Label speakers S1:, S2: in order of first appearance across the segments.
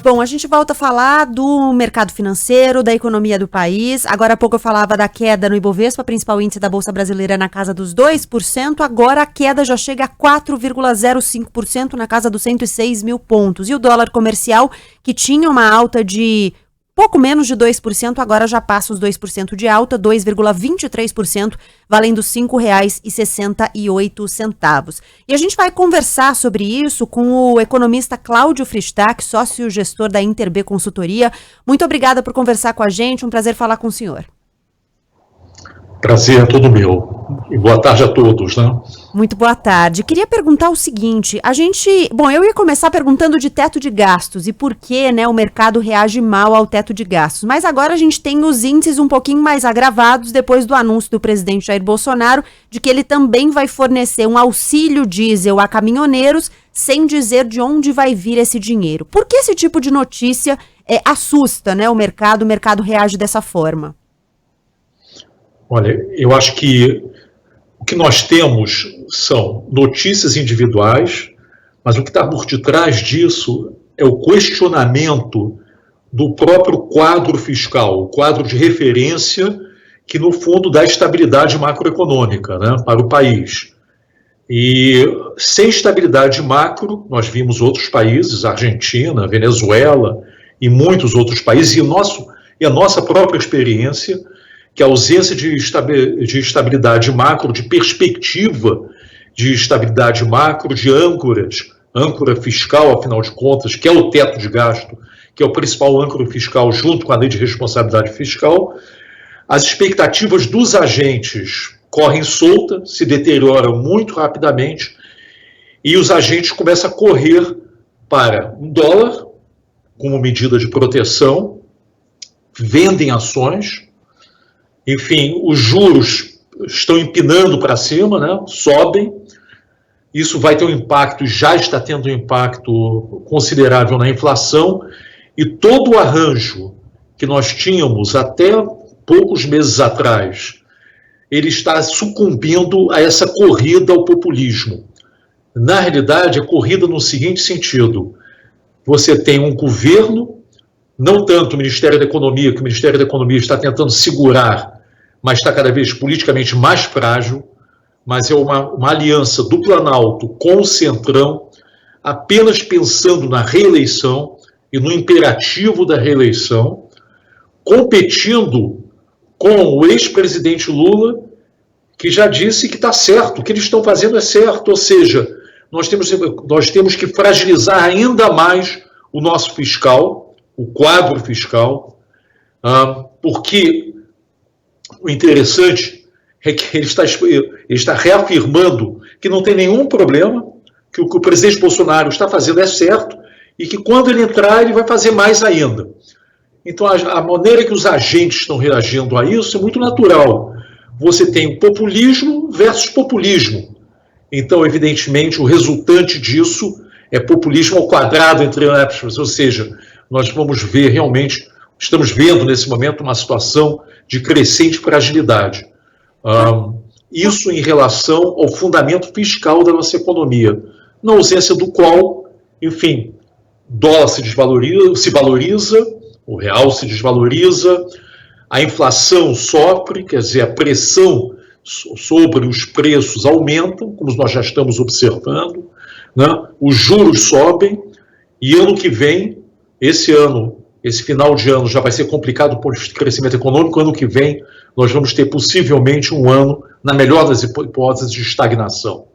S1: Bom, a gente volta a falar do mercado financeiro, da economia do país. Agora há pouco eu falava da queda no Ibovespa, principal índice da Bolsa Brasileira, na casa dos 2%. Agora a queda já chega a 4,05%, na casa dos 106 mil pontos. E o dólar comercial, que tinha uma alta de pouco menos de 2%, agora já passa os 2% de alta, 2,23%, valendo R$ 5,68. E a gente vai conversar sobre isso com o economista Cláudio Fristach, sócio-gestor da Inter B Consultoria. Muito obrigada por conversar com a gente, um prazer falar com o senhor.
S2: Prazer é todo meu. E boa tarde a todos, né?
S1: Muito boa tarde. Queria perguntar o seguinte, eu ia começar perguntando de teto de gastos e por que, né, o mercado reage mal ao teto de gastos. Mas agora a gente tem os índices um pouquinho mais agravados depois do anúncio do presidente Jair Bolsonaro de que ele também vai fornecer um auxílio diesel a caminhoneiros sem dizer de onde vai vir esse dinheiro. Por que esse tipo de notícia assusta, né, o mercado reage dessa forma?
S2: Olha, eu acho que o que nós temos são notícias individuais, mas o que está por detrás disso é o questionamento do próprio quadro fiscal, o quadro de referência que, no fundo, dá estabilidade macroeconômica, né, para o país. E sem estabilidade macro, nós vimos outros países, Argentina, Venezuela e muitos outros países, e a nossa própria experiência, que a ausência de estabilidade macro, de perspectiva de estabilidade macro, de âncora fiscal, afinal de contas, que é o teto de gasto, que é o principal âncora fiscal junto com a lei de responsabilidade fiscal, as expectativas dos agentes correm solta, se deterioram muito rapidamente, e os agentes começam a correr para um dólar, como medida de proteção, vendem ações. Enfim, os juros estão empinando para cima, né? Sobem. Isso vai ter um impacto, já está tendo um impacto considerável na inflação, e todo o arranjo que nós tínhamos até poucos meses atrás, ele está sucumbindo a essa corrida ao populismo. Na realidade, a corrida no seguinte sentido: você tem um governo, não tanto o Ministério da Economia, que o Ministério da Economia está tentando segurar, mas está cada vez politicamente mais frágil, mas é uma aliança do Planalto com o Centrão, apenas pensando na reeleição e no imperativo da reeleição, competindo com o ex-presidente Lula, que já disse que está certo, o que eles estão fazendo é certo, ou seja, nós temos que fragilizar ainda mais o nosso fiscal, o quadro fiscal, porque o interessante é que ele está reafirmando que não tem nenhum problema, que o que o presidente Bolsonaro está fazendo é certo e que quando ele entrar ele vai fazer mais ainda. Então a maneira que os agentes estão reagindo a isso é muito natural. Você tem populismo versus populismo. Então, evidentemente, o resultante disso é populismo ao quadrado, entre aspas, ou seja, nós vamos ver realmente, estamos vendo nesse momento uma situação de crescente fragilidade. Isso em relação ao fundamento fiscal da nossa economia, na ausência do qual, enfim, dólar se valoriza, o real se desvaloriza, a inflação sofre, quer dizer, a pressão sobre os preços aumenta, como nós já estamos observando, né? Os juros sobem, e ano que vem, esse final de ano já vai ser complicado por crescimento econômico. Ano que vem nós vamos ter possivelmente um ano, na melhor das hipóteses, de estagnação.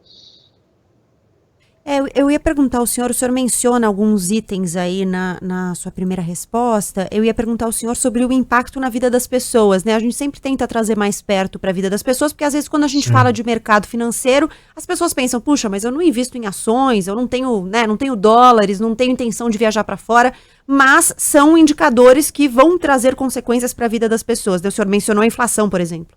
S1: Eu ia perguntar ao senhor, o senhor menciona alguns itens aí na sua primeira resposta, eu ia perguntar ao senhor sobre o impacto na vida das pessoas, né? A gente sempre tenta trazer mais perto para a vida das pessoas, porque às vezes quando a gente fala de mercado financeiro, as pessoas pensam, puxa, mas eu não invisto em ações, eu não tenho, né, não tenho dólares, não tenho intenção de viajar para fora, mas são indicadores que vão trazer consequências para a vida das pessoas. O senhor mencionou a inflação, por exemplo.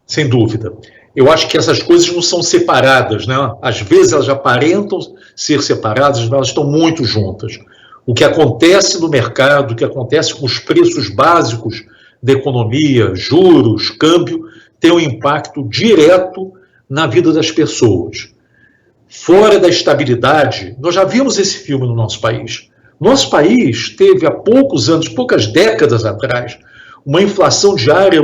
S2: Sem dúvida. Eu acho que essas coisas não são separadas, né? Às vezes elas aparentam ser separadas, mas elas estão muito juntas. O que acontece no mercado, o que acontece com os preços básicos da economia, juros, câmbio, tem um impacto direto na vida das pessoas. Fora da estabilidade, nós já vimos esse filme no nosso país. Nosso país teve há poucos anos, poucas décadas atrás, uma inflação diária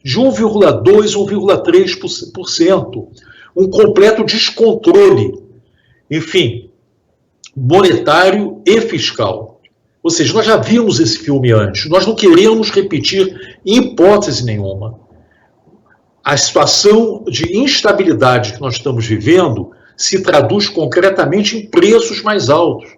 S2: de 1,2%, 1,3%. Um completo descontrole, enfim, monetário e fiscal. Ou seja, nós já vimos esse filme antes, nós não queremos repetir em hipótese nenhuma. A situação de instabilidade que nós estamos vivendo se traduz concretamente em preços mais altos.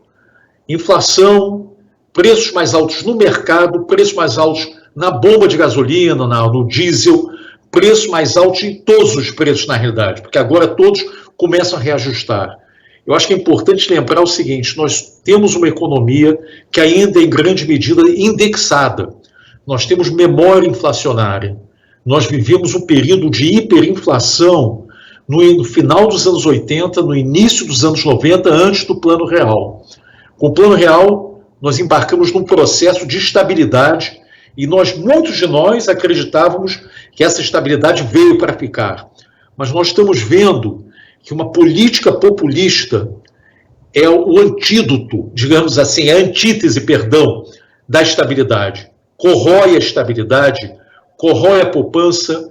S2: Inflação, preços mais altos no mercado, preços mais altos na bomba de gasolina, no diesel, preços mais altos em todos os preços na realidade, porque agora todos começam a reajustar. Eu acho que é importante lembrar o seguinte, nós temos uma economia que ainda é em grande medida indexada. Nós temos memória inflacionária. Nós vivemos um período de hiperinflação no final dos anos 80, no início dos anos 90, antes do Plano Real. Com o Plano Real, nós embarcamos num processo de estabilidade e muitos de nós acreditávamos que essa estabilidade veio para ficar. Mas nós estamos vendo que uma política populista é o antídoto, digamos assim, a antítese, da estabilidade. Corrói a estabilidade, corrói a poupança,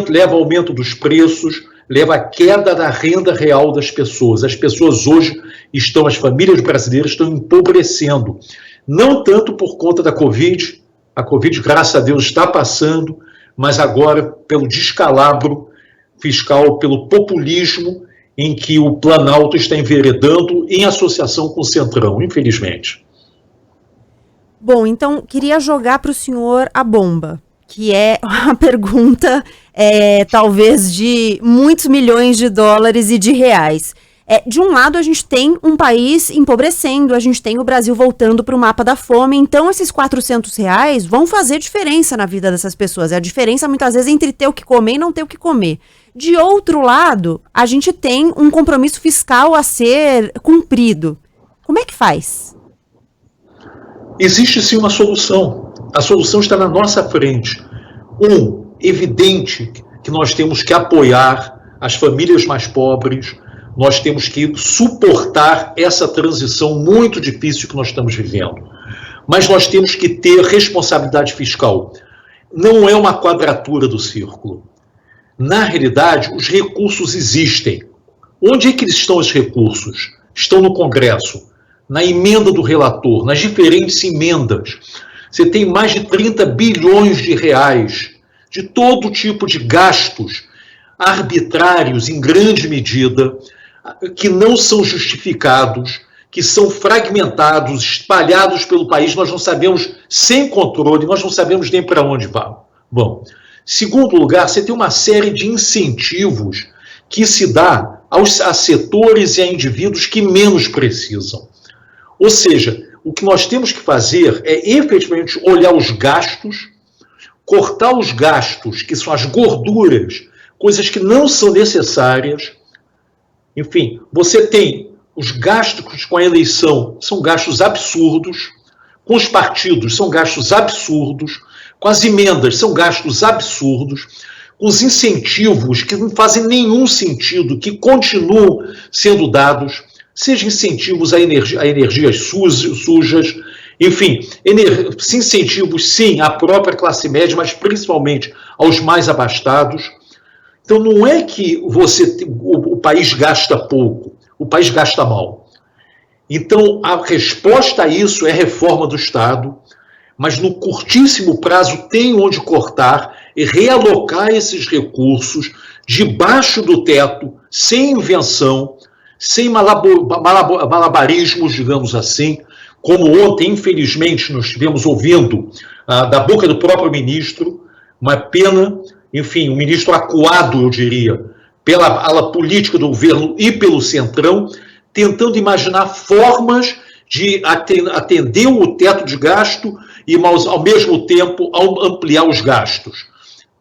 S2: leva ao aumento dos preços, leva à queda da renda real das pessoas. As pessoas hoje as famílias brasileiras estão empobrecendo. Não tanto por conta da Covid, a Covid, graças a Deus, está passando, mas agora pelo descalabro fiscal, pelo populismo em que o Planalto está enveredando em associação com o Centrão, infelizmente.
S1: Bom, então, queria jogar para o senhor a bomba, que é uma pergunta, talvez, de muitos milhões de dólares e de reais. De um lado, a gente tem um país empobrecendo, a gente tem o Brasil voltando para o mapa da fome, então esses R$400 vão fazer diferença na vida dessas pessoas. É a diferença, muitas vezes, entre ter o que comer e não ter o que comer. De outro lado, a gente tem um compromisso fiscal a ser cumprido. Como é que faz?
S2: Existe sim uma solução. A solução está na nossa frente. Evidente que nós temos que apoiar as famílias mais pobres, nós temos que suportar essa transição muito difícil que nós estamos vivendo. Mas nós temos que ter responsabilidade fiscal. Não é uma quadratura do círculo. Na realidade, os recursos existem. Onde é que estão os recursos? Estão no Congresso, na emenda do relator, nas diferentes emendas. Você tem mais de 30 bilhões de reais de todo tipo de gastos arbitrários, em grande medida, que não são justificados, que são fragmentados, espalhados pelo país, nós não sabemos, sem controle, nós não sabemos nem para onde vão. Bom, segundo lugar, você tem uma série de incentivos que se dá a setores e a indivíduos que menos precisam. Ou seja, o que nós temos que fazer é efetivamente olhar os gastos, cortar os gastos, que são as gorduras, coisas que não são necessárias. Enfim, você tem os gastos com a eleição, são gastos absurdos, com os partidos são gastos absurdos, com as emendas são gastos absurdos, com os incentivos que não fazem nenhum sentido, que continuam sendo dados, seja incentivos a energias sujas, enfim, incentivos sim à própria classe média, mas principalmente aos mais abastados. Então não é que o país gasta pouco, o país gasta mal. Então a resposta a isso é reforma do Estado, mas no curtíssimo prazo tem onde cortar e realocar esses recursos debaixo do teto, sem invenção, sem malabarismos, digamos assim, como ontem, infelizmente, nós estivemos ouvindo da boca do próprio ministro, uma pena, enfim, um ministro acuado, eu diria, pela ala política do governo e pelo Centrão, tentando imaginar formas de atender o teto de gasto e, ao mesmo tempo, ampliar os gastos.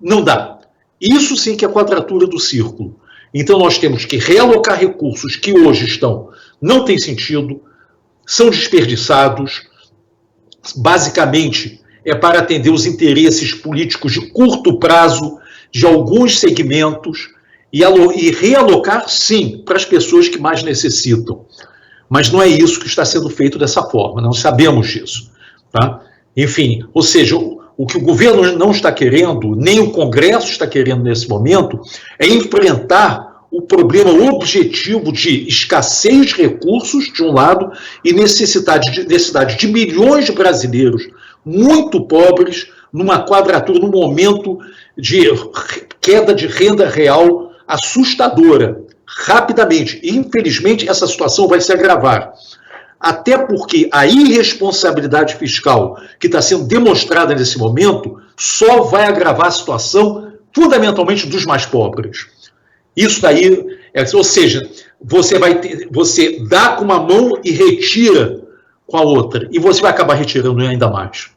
S2: Não dá. Isso sim que é a quadratura do círculo. Então nós temos que realocar recursos que hoje não tem sentido, são desperdiçados, basicamente é para atender os interesses políticos de curto prazo de alguns segmentos e realocar, sim, para as pessoas que mais necessitam. Mas não é isso que está sendo feito dessa forma, não sabemos disso. Tá? Enfim, ou seja, o que o governo não está querendo, nem o Congresso está querendo nesse momento, é enfrentar o problema objetivo de escassez de recursos, de um lado, e necessidade de milhões de brasileiros muito pobres, numa quadratura, num momento de queda de renda real assustadora, rapidamente. E, infelizmente, essa situação vai se agravar. Até porque a irresponsabilidade fiscal que está sendo demonstrada nesse momento só vai agravar a situação, fundamentalmente, dos mais pobres. Isso daí, ou seja, você dá com uma mão e retira com a outra. E você vai acabar retirando ainda mais.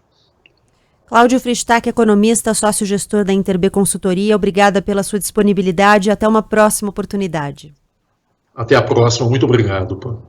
S1: Cláudio Fristac, economista, sócio-gestor da Interb Consultoria, obrigada pela sua disponibilidade e até uma próxima oportunidade.
S2: Até a próxima, muito obrigado.